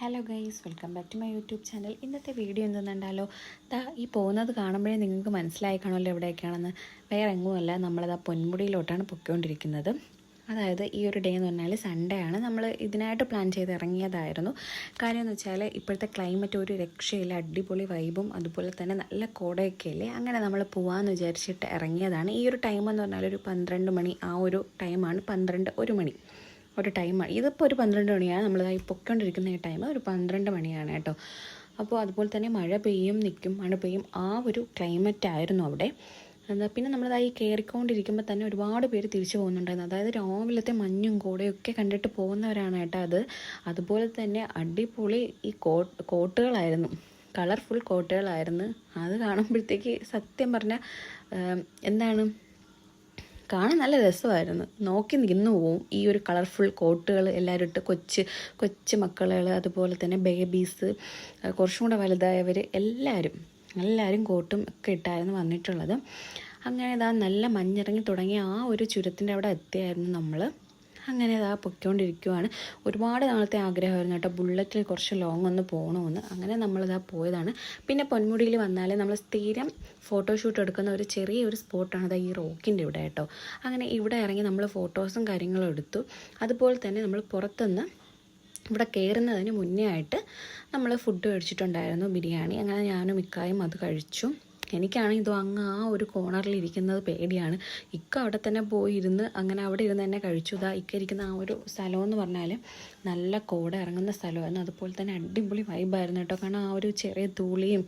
Hello guys, welcome back to my YouTube channel. ഇന്നത്തെ video എന്തെന്നുണ്ടാലോ, ഈ പോകുന്നത് കാണുമ്പോഴേ നിങ്ങൾക്ക് മനസ്സിലായി കാണുമല്ലോ എവിടെയൊക്കെയാണെന്ന്. വേറെ എങ്ങുമല്ല, നമ്മളത് പൊന്മുടിയിലോട്ടാണ് പൊയ്ക്കൊണ്ടിരിക്കുന്നത്. അതായത് ഈ ഒരു ഡേ എന്ന് പറഞ്ഞാൽ സൺഡേ ആണ്. നമ്മൾ ഇതിനായിട്ട് പ്ലാൻ ചെയ്ത് ഇറങ്ങിയതായിരുന്നു. കാര്യം എന്ന് വെച്ചാൽ ഇപ്പോഴത്തെ ക്ലൈമറ്റ് ഒരു രക്ഷയില്ല, അടിപൊളി വൈബും അതുപോലെ തന്നെ നല്ല കോടയൊക്കെ അല്ലേ. അങ്ങനെ നമ്മൾ പോകാമെന്ന് വിചാരിച്ചിട്ട് ഇറങ്ങിയതാണ്. ഈ ഒരു ടൈം എന്ന് പറഞ്ഞാൽ ഒരു 12 മണി, ആ ഒരു ടൈമാണ്. 1 മണി ഒരു ടൈമാണ്. ഇതിപ്പോൾ ഒരു 12 മണിയാണ്. നമ്മളിതായി പൊയ്ക്കൊണ്ടിരിക്കുന്ന ഈ ടൈം ഒരു 12 മണിയാണ് കേട്ടോ. അപ്പോൾ അതുപോലെ തന്നെ മഴ പെയ്യും നിൽക്കും, മഴ പെയ്യും, ആ ഒരു ക്ലൈമറ്റ് ആയിരുന്നു അവിടെ. പിന്നെ നമ്മളിതായി കയറിക്കൊണ്ടിരിക്കുമ്പോൾ തന്നെ ഒരുപാട് പേര് തിരിച്ചു പോകുന്നുണ്ടായിരുന്നു. അതായത് രാവിലത്തെ മഞ്ഞും കോടയൊക്കെ കണ്ടിട്ട് പോകുന്നവരാണ് കേട്ടോ അത്. അതുപോലെ തന്നെ അടിപൊളി ഈ കോട്ടുകളായിരുന്നു, കളർഫുൾ കോട്ടുകളായിരുന്നു. അത് കാണുമ്പോഴത്തേക്ക് സത്യം പറഞ്ഞാൽ എന്താണ്, കാണാൻ നല്ല രസമായിരുന്നു. നോക്കി നിന്ന് പോവും ഈ ഒരു കളർഫുൾ കോട്ടുകൾ എല്ലാവരും ഇട്ട്. കൊച്ചു മക്കളുകൾ, അതുപോലെ തന്നെ ബേബീസ്, കുറച്ചും കൂടെ വലുതായവർ, എല്ലാവരും കോട്ടും ഒക്കെ ഇട്ടായിരുന്നു വന്നിട്ടുള്ളത്. അങ്ങനെ നല്ല മഞ്ഞിറങ്ങി തുടങ്ങിയ ആ ഒരു ചുരത്തിൻ്റെ അവിടെ എത്തിയായിരുന്നു നമ്മൾ. അങ്ങനെ പൊയ്ക്കൊണ്ടിരിക്കുവാണ്. ഒരുപാട് നാളത്തെ ആഗ്രഹമായിരുന്നു കേട്ടോ, ബുള്ളറ്റിൽ കുറച്ച് ലോങ് ഒന്ന് പോകണമെന്ന്. അങ്ങനെ പോയതാണ്. പിന്നെ പൊന്മുടിയിൽ വന്നാൽ നമ്മൾ സ്ഥിരം ഫോട്ടോഷൂട്ട് എടുക്കുന്ന ഒരു ചെറിയൊരു സ്പോട്ടാണ് ഈ റോക്കിൻ്റെ ഇവിടെ കേട്ടോ. അങ്ങനെ ഇവിടെ ഇറങ്ങി നമ്മൾ ഫോട്ടോസും കാര്യങ്ങളും എടുത്തു. അതുപോലെ തന്നെ നമ്മൾ പുറത്തുനിന്ന് ഇവിടെ കയറുന്നതിന് മുന്നേ ആയിട്ട് നമ്മൾ ഫുഡ് കഴിച്ചിട്ടുണ്ടായിരുന്നു, ബിരിയാണി. അങ്ങനെ ഞാനും ഇക്കായും അത് കഴിച്ചു. എനിക്കാണെങ്കിൽ ഇത് അങ്ങ് ആ ഒരു കോർണറിൽ ഇരിക്കുന്നത് പേടിയാണ്. ഇക്ക അവിടെ തന്നെ പോയിരുന്ന് അങ്ങനെ അവിടെ ഇരുന്ന് തന്നെ കഴിച്ചു. ഇക്ക ഇരിക്കുന്ന ആ ഒരു സ്ഥലമെന്ന് പറഞ്ഞാൽ നല്ല കോട ഇറങ്ങുന്ന സ്ഥലമായിരുന്നു. അതുപോലെ തന്നെ അടിപൊളി വൈബായിരുന്നു കേട്ടോ. കാരണം ആ ഒരു ചെറിയ തൂളിയും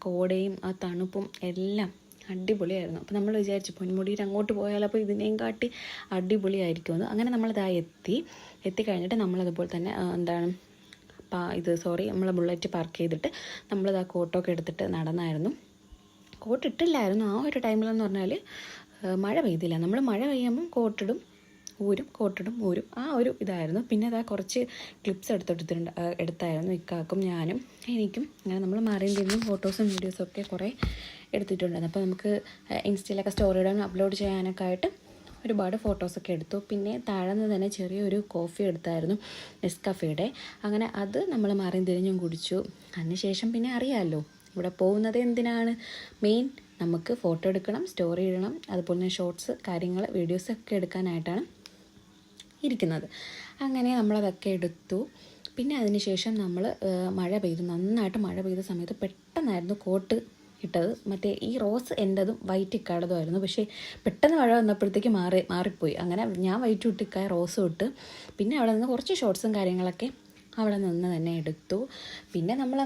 കോടയും ആ തണുപ്പും എല്ലാം അടിപൊളിയായിരുന്നു. അപ്പോൾ നമ്മൾ വിചാരിച്ചു പൊന്മുടിയിൽ അങ്ങോട്ട് പോയാലപ്പോൾ ഇതിനെയും കാട്ടി അടിപൊളിയായിരിക്കുമെന്ന്. അങ്ങനെ എത്തിക്കഴിഞ്ഞിട്ട് നമ്മളതുപോലെ തന്നെ നമ്മളെ ബുള്ളറ്റ് പാർക്ക് ചെയ്തിട്ട് നമ്മളിത് ആ കോട്ടൊക്കെ എടുത്തിട്ട് നടന്നായിരുന്നു. കോട്ടിട്ടില്ലായിരുന്നു ആ ഒരു ടൈമിലെന്ന് പറഞ്ഞാൽ മഴ പെയ്തില്ല. നമ്മൾ മഴ പെയ്യുമ്പം കോട്ടിടും ഊരും ആ ഒരു ഇതായിരുന്നു. പിന്നെ കുറച്ച് ക്ലിപ്സ് എടുത്തായിരുന്നു ഇക്കാക്കും ഞാനും എനിക്കും. അങ്ങനെ നമ്മൾ മാറിയും തിരിഞ്ഞും ഫോട്ടോസും വീഡിയോസും ഒക്കെ കുറേ എടുത്തിട്ടുണ്ടായിരുന്നു. അപ്പോൾ നമുക്ക് ഇൻസ്റ്റയിലൊക്കെ സ്റ്റോറി ഇടാനും അപ്ലോഡ് ചെയ്യാനൊക്കെ ആയിട്ട് ഒരുപാട് ഫോട്ടോസൊക്കെ എടുത്തു. പിന്നെ താഴെ നിന്ന് തന്നെ ചെറിയൊരു കോഫി എടുത്തായിരുന്നു, നെസ്കഫേയുടെ. അങ്ങനെ അത് നമ്മൾ മാറിയും തിരിഞ്ഞും കുടിച്ചു. അതിനുശേഷം പിന്നെ അറിയാമല്ലോ ഇവിടെ പോകുന്നത് എന്തിനാണ്, മെയിൻ നമുക്ക് ഫോട്ടോ എടുക്കണം, സ്റ്റോറി ഇടണം, അതുപോലെ തന്നെ ഷോർട്സ് കാര്യങ്ങൾ വീഡിയോസൊക്കെ എടുക്കാനായിട്ടാണ് ഇരിക്കുന്നത്. അങ്ങനെ നമ്മളതൊക്കെ എടുത്തു. പിന്നെ അതിനുശേഷം നമ്മൾ നന്നായിട്ട് മഴ പെയ്ത സമയത്ത് പെട്ടെന്നായിരുന്നു കോട്ട് ഇട്ടത്. മറ്റേ ഈ റോസ് എൻ്റെതും വൈറ്റ് ഇക്കാടതും ആയിരുന്നു. പക്ഷേ പെട്ടെന്ന് മഴ വന്നപ്പോഴത്തേക്ക് മാറിപ്പോയി. അങ്ങനെ ഞാൻ വൈറ്റ് ഇട്ട് റോസും ഇട്ട്. പിന്നെ അവിടെ നിന്ന് കുറച്ച് ഷോർട്സും കാര്യങ്ങളൊക്കെ അവിടെ നിന്ന് തന്നെ എടുത്തു. പിന്നെ നമ്മൾ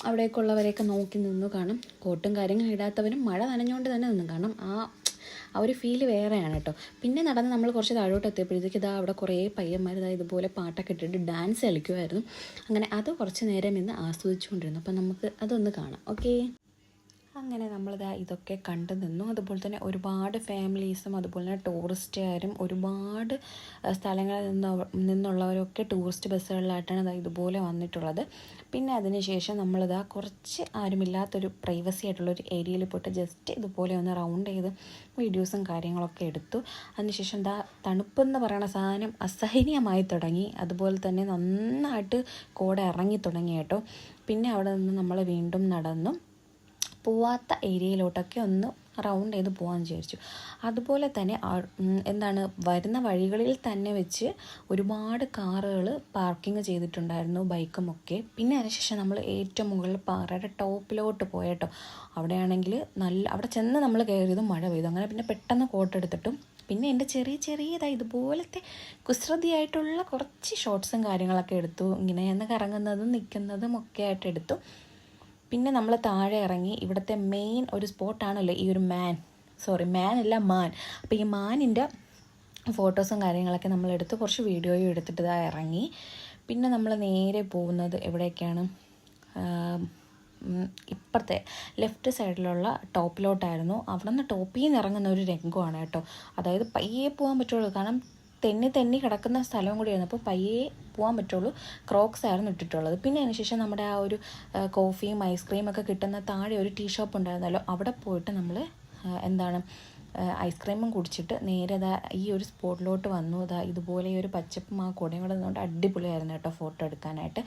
അവിടേക്കുള്ളവരെയൊക്കെ നോക്കി നിന്നു കാണും. കോട്ടും കാര്യങ്ങളും ഇടാത്തവരും മഴ നനഞ്ഞുകൊണ്ട് തന്നെ നിന്നു കാണും. ആ ഒരു ഫീല് വേറെയാണ് കേട്ടോ. പിന്നെ നടന്ന് നമ്മൾ കുറച്ച് താഴോട്ട് എത്തിയപ്പോഴത്തേക്ക് അവിടെ കുറേ പയ്യന്മാർ ഇതുപോലെ പാട്ടൊക്കെ ഇട്ടിട്ട് ഡാൻസ് കളിക്കുമായിരുന്നു. അങ്ങനെ അത് കുറച്ച് നേരം ഇന്ന് ആസ്വദിച്ചുകൊണ്ടിരുന്നു. അപ്പം നമുക്ക് അതൊന്ന് കാണാം. ഓക്കേ. അങ്ങനെ ഇതൊക്കെ കണ്ടു നിന്നു. അതുപോലെ തന്നെ ഒരുപാട് ഫാമിലീസും അതുപോലെ തന്നെ ടൂറിസ്റ്റുകാരും ഒരുപാട് സ്ഥലങ്ങളിൽ നിന്നുള്ളവരൊക്കെ ടൂറിസ്റ്റ് ബസ്സുകളിലായിട്ടാണ് ഇതുപോലെ വന്നിട്ടുള്ളത്. പിന്നെ അതിനുശേഷം കുറച്ച് ആരുമില്ലാത്തൊരു പ്രൈവസി ആയിട്ടുള്ളൊരു ഏരിയയിൽ പോയിട്ട് ജസ്റ്റ് ഇതുപോലെ ഒന്ന് റൗണ്ട് ചെയ്ത് വീഡിയോസും കാര്യങ്ങളൊക്കെ എടുത്തു. അതിനുശേഷം തണുപ്പെന്ന് പറയുന്ന സാധനം അസഹനീയമായി തുടങ്ങി. അതുപോലെ തന്നെ നന്നായിട്ട് കോട ഇറങ്ങി തുടങ്ങി കേട്ടോ. പിന്നെ അവിടെ നിന്ന് നമ്മൾ വീണ്ടും നടന്നു പോവാത്ത ഏരിയയിലോട്ടൊക്കെ ഒന്ന് റൗണ്ട് ചെയ്ത് പോകാമെന്ന് വിചാരിച്ചു. അതുപോലെ തന്നെ വരുന്ന വഴികളിൽ തന്നെ വെച്ച് ഒരുപാട് കാറുകൾ പാർക്കിംഗ് ചെയ്തിട്ടുണ്ടായിരുന്നു, ബൈക്കും ഒക്കെ. പിന്നെ അതിനുശേഷം നമ്മൾ ഏറ്റവും മുകളിൽ പാറയുടെ ടോപ്പിലോട്ട് പോയട്ടോ. അവിടെയാണെങ്കിൽ അവിടെ ചെന്ന് നമ്മൾ കയറിയതും മഴ പെയ്തു. അങ്ങനെ പിന്നെ പെട്ടെന്ന് കോട്ടെടുത്തിട്ടും പിന്നെ എൻ്റെ ചെറിയതായി ഇതുപോലത്തെ കുസൃതിയായിട്ടുള്ള കുറച്ച് ഷോർട്സും കാര്യങ്ങളൊക്കെ എടുത്തു. ഇങ്ങനെ എന്ന് കറങ്ങുന്നതും നിൽക്കുന്നതും ഒക്കെ ആയിട്ട് എടുത്തു. പിന്നെ നമ്മൾ താഴെ ഇറങ്ങി. ഇവിടുത്തെ മെയിൻ ഒരു സ്പോട്ടാണല്ലോ ഈ ഒരു മാൻ. അപ്പോൾ ഈ മാനിൻ്റെ ഫോട്ടോസും കാര്യങ്ങളൊക്കെ നമ്മളെടുത്ത് കുറച്ച് വീഡിയോയും എടുത്തിട്ട് ഇറങ്ങി. പിന്നെ നമ്മൾ നേരെ പോകുന്നത് എവിടേക്കാണ്, ഇപ്പുറത്തെ ലെഫ്റ്റ് സൈഡിലുള്ള ടോപ്പിലോട്ടായിരുന്നു. അവിടെ നിന്ന് ടോപ്പിൽ നിന്ന് ഇറങ്ങുന്ന ഒരു രംഗമാണ് കേട്ടോ. അതായത് പയ്യെ പോകാൻ പറ്റുള്ളൂ, കാരണം തെന്നി കിടക്കുന്ന സ്ഥലവും കൂടിയായിരുന്നു. അപ്പോൾ പയ്യെ പോകാൻ പറ്റുള്ളൂ. ക്രോക്സ് ആയിരുന്നു ഇട്ടിട്ടുള്ളത്. പിന്നെ അതിനുശേഷം നമ്മുടെ ആ ഒരു കോഫിയും ഐസ്ക്രീമൊക്കെ കിട്ടുന്ന താഴെ ഒരു ടീ ഷോപ്പ് ഉണ്ടായിരുന്നല്ലോ, അവിടെ പോയിട്ട് നമ്മൾ ഐസ്ക്രീമും കുടിച്ചിട്ട് നേരെ ഈ ഒരു സ്പോട്ടിലോട്ട് വന്നു. ഇതുപോലെ ഈ ഒരു പച്ചപ്പും ആ കുടയും കൂടെ നിന്നുകൊണ്ട് അടിപൊളിയായിരുന്നു കേട്ടോ ഫോട്ടോ എടുക്കാനായിട്ട്.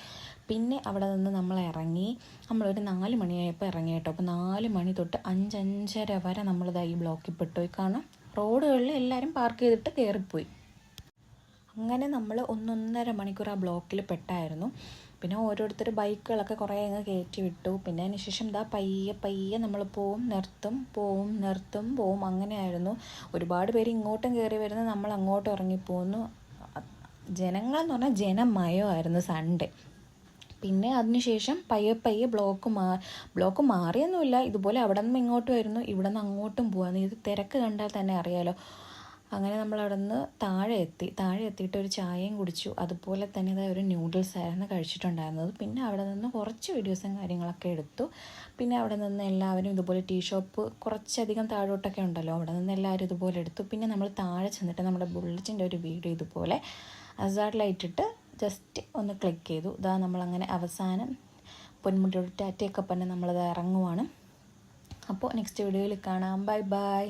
പിന്നെ അവിടെ നിന്ന് നമ്മൾ ഇറങ്ങി, നമ്മളൊരു 4 മണിയായപ്പോൾ ഇറങ്ങി കേട്ടോ. അപ്പോൾ 4 മണി തൊട്ട് 5-5:30 വരെ ഈ ബ്ലോക്കിൽ പെട്ടുപോയി. കാരണം റോഡുകളിൽ എല്ലാവരും പാർക്ക് ചെയ്തിട്ട് കയറിപ്പോയി. അങ്ങനെ നമ്മൾ 1-1.5 മണിക്കൂർ ആ ബ്ലോക്കിൽ പെട്ടായിരുന്നു. പിന്നെ ഓരോരുത്തർ ബൈക്കുകളൊക്കെ കുറേ അങ്ങ് കയറ്റി വിട്ടു. പിന്നെ അതിന് ശേഷം പയ്യെ നമ്മൾ പോവും അങ്ങനെയായിരുന്നു. ഒരുപാട് പേര് ഇങ്ങോട്ടും കയറി വരുന്നു, നമ്മൾ അങ്ങോട്ടും ഇറങ്ങിപ്പോകുന്നു. ജനങ്ങളെന്ന് പറഞ്ഞാൽ ജനമയമായിരുന്നു സൺഡേ. പിന്നെ അതിനുശേഷം പയ്യെ ബ്ലോക്ക് മാറിയൊന്നുമില്ല, ഇതുപോലെ അവിടെ നിന്ന് ഇങ്ങോട്ട് വരുന്നു, ഇവിടെ നിന്ന് അങ്ങോട്ടും പോകാമെന്ന്. ഇത് തിരക്ക് കണ്ടാൽ തന്നെ അറിയാലോ. അങ്ങനെ നമ്മൾ അവിടെ നിന്ന് താഴെ എത്തിയിട്ട് ഒരു ചായയും കുടിച്ചു. അതുപോലെ തന്നെ ഒരു നൂഡിൽസ് ആയിരുന്നു കഴിച്ചിട്ടുണ്ടായിരുന്നത്. പിന്നെ അവിടെ നിന്ന് കുറച്ച് വീഡിയോസും കാര്യങ്ങളൊക്കെ എടുത്തു. പിന്നെ അവിടെ നിന്ന് എല്ലാവരും ഇതുപോലെ ടീ ഷോപ്പ് കുറച്ചധികം താഴോട്ടൊക്കെ ഉണ്ടല്ലോ, അവിടെ നിന്ന് എല്ലാവരും ഇതുപോലെ എടുത്തു. പിന്നെ നമ്മൾ താഴെ ചെന്നിട്ട് നമ്മുടെ ബുള്ളറ്റിൻ്റെ ഒരു വീഡിയോ ഇതുപോലെ ഹസാർഡ് ലൈറ്റിട്ട് ജസ്റ്റ് ഒന്ന് ക്ലിക്ക് ചെയ്തു. നമ്മളങ്ങനെ അവസാനം പൊന്മുടിയോട് ടാറ്റയൊക്കെ പറഞ്ഞ് നമ്മളത് ഇറങ്ങുവാണ്. അപ്പോൾ നെക്സ്റ്റ് വീഡിയോയിൽ കാണാം. ബൈ.